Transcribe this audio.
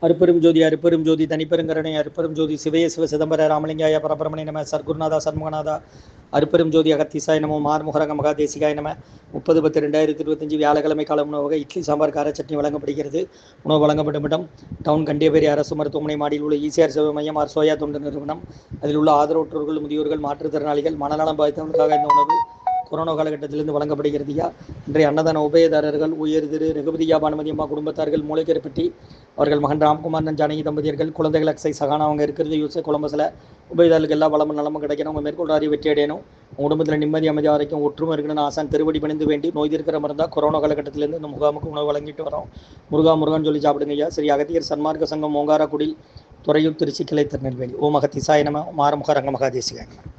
அருப்பெரும் ஜோதி அருப்பெரும் ஜோதி தனிப்பெருங்கருணை அருப்பெரும் ஜோதி சிவய சிவ சிதம்பர ராமலிங்காய பரபரமணி நம சர்க்குருநாதா சண்முகநாதா அருப்பெரும் ஜோதி அகத்தீசாய நமோ மார்முகரங்க மகாதேசிகாய நம 30/10/2025 வியாழக்கிழமை கால உணவாக இட்லி சாம்பார் கார சட்னி வழங்கப்படுகிறது. உணவு வழங்கப்படும் இடம் டவுன் கண்டியபேரி அரசு மருத்துவமனை மாடியில் உள்ள ஈசிஆர் சேவை மையம் ஆர் சோயா தொண்டு நிறுவனம். அதில் உள்ள ஆதரவற்றோர்கள், முதியோர்கள், மாற்றுத்திறனாளிகள், மனநலம் பாதித்தவர்களுக்காக இந்த உணவு கொரோனா காலகட்டத்திலிருந்து வழங்கப்படுகிறதுயா. இன்றைய அன்னதான உபயதாரர்கள் உயர் திரு ரகுபதியா பானுமதி அம்மா குடும்பத்தார்கள் மூளைக்கரைப்பட்டி, அவர்கள் மகன் ராம்குமார் ஜானகி தம்பதியர்கள், குழந்தைகள் அக்ஸை சகானா அவங்க இருக்கிறது யூஸ் கொலம்பஸில். உபயதாரர்களுக்கு எல்லா வளமும் நலமும் கிடைக்கணும். உங்கள் மேற்கொள்ளாரி வெற்றி அடையணும். உங்கள் குடும்பத்தில் நிம்மதி அமைதி ஆரோக்கியம் ஒற்றுமை இருக்கணும்னு ஆசான் திருவடி பணிந்து வேண்டி நோய் இருக்கிற மருந்தா கொரோனா காலகட்டத்திலேருந்து இந்த முகாமுக்கு உணவு வழங்கிட்டு வரோம். முருகான்னு சொல்லி சாப்பிடுங்க ஐயா. ஸ்ரீ அகத்தியர் சன்மார்க்க சங்கம் ஓங்காரக்குடில், துறையூர், திருச்சி கிளை, திருநெல்வேலி. ஓம் அகத்தீசாய நம மார்முக ரங்க மகாதேசிகாய நம.